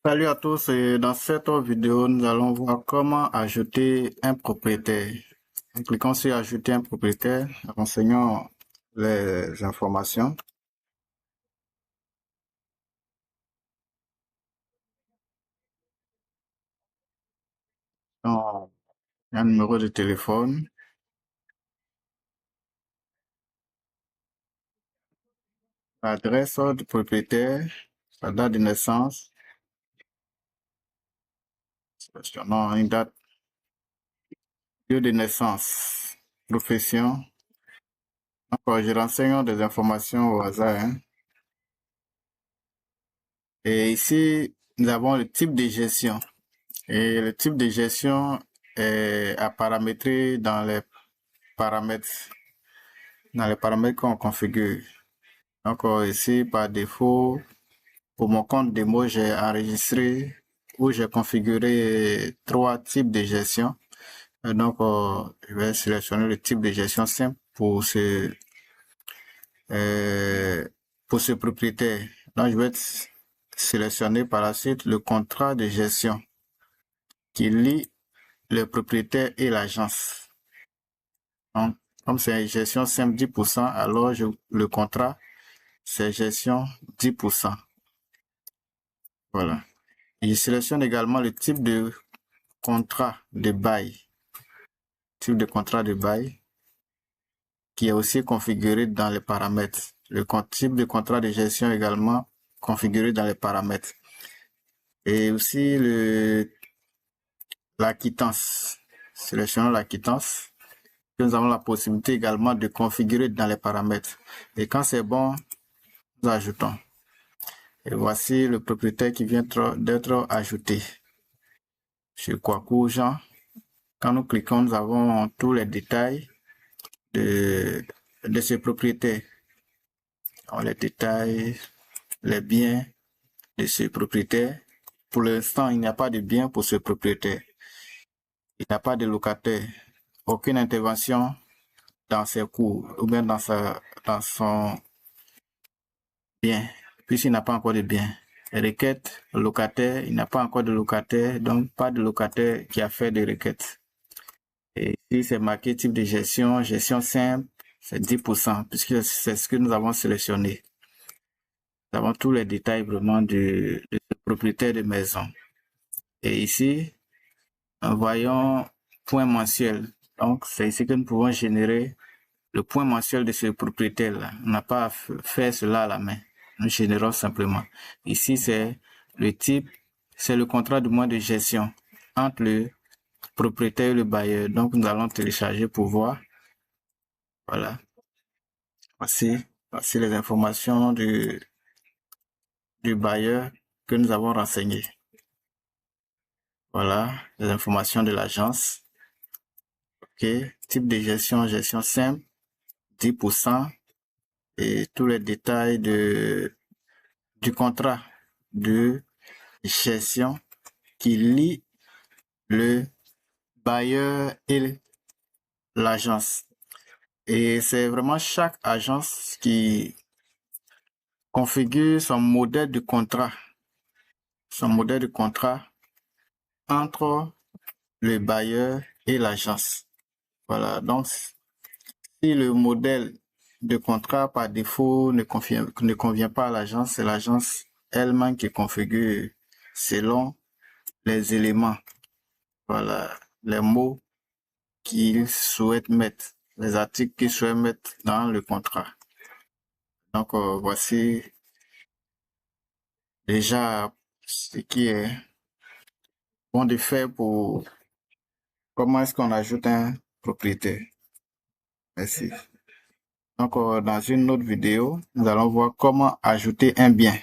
Salut à tous et dans cette vidéo, nous allons voir comment ajouter un propriétaire. Cliquons sur ajouter un propriétaire, renseignons les informations. Donc, un numéro de téléphone, l'adresse du propriétaire, sa date de naissance, sélectionnons une date, lieu de naissance, profession. Donc, je renseigne des informations au hasard, hein. Et ici, nous avons le type de gestion. Et le type de gestion est à paramétrer paramètres, dans les paramètres qu'on configure. Donc ici, par défaut, pour mon compte démo, j'ai enregistré ou j'ai configuré 3 types de gestion. Et donc, je vais sélectionner le type de gestion simple pour ce propriétaire. Donc, je vais sélectionner par la suite le contrat de gestion qui lie le propriétaire et l'agence. Donc, comme c'est une gestion simple 10%, alors le contrat, c'est gestion 10%. Voilà. Et je sélectionne également le type de contrat de bail. Type de contrat de bail qui est aussi configuré dans les paramètres. Le type de contrat de gestion également configuré dans les paramètres. Et aussi la quittance. Sélectionnons la quittance. Nous avons la possibilité également de configurer dans les paramètres. Et quand c'est bon, nous ajoutons. Et voici le propriétaire qui vient d'être ajouté. Sur Kwaku Jean. Quand nous cliquons, nous avons tous les détails de ce propriétaire. Les détails, les biens de ce propriétaire. Pour l'instant, il n'y a pas de bien pour ce propriétaire. Il n'y a pas de locataire. Aucune intervention dans ses coûts ou bien dans son bien, puisqu'il n'a pas encore de bien. Requête, locataire, il n'a pas encore de locataire, donc pas de locataire qui a fait des requêtes. Et ici, c'est marqué type de gestion simple, c'est 10%, puisque c'est ce que nous avons sélectionné. Nous avons tous les détails vraiment de ce propriétaire de maison. Et ici, voyons point mensuel. Donc, c'est ici que nous pouvons générer le point mensuel de ce propriétaire-là. On n'a pas à faire cela à la main. Nous générons simplement. Ici, c'est le type, c'est le contrat de mois de gestion entre le propriétaire et le bailleur. Donc, nous allons télécharger pour voir. Voilà. Voici les informations du bailleur que nous avons renseignées. Voilà, les informations de l'agence. OK. Type de gestion simple, 10%. Et tous les détails du contrat de gestion qui lie le bailleur et l'agence. Et c'est vraiment chaque agence qui configure son modèle de contrat entre le bailleur et l'agence. Voilà, donc si le modèle de contrat par défaut ne convient pas à l'agence, c'est l'agence elle-même qui configure selon les éléments, voilà, les mots qu'ils souhaitent mettre, les articles qu'ils souhaitent mettre dans le contrat. Donc, voici déjà ce qui est bon de faire pour comment est-ce qu'on ajoute un propriétaire. Merci. Donc, dans une autre vidéo, nous allons voir comment ajouter un bien.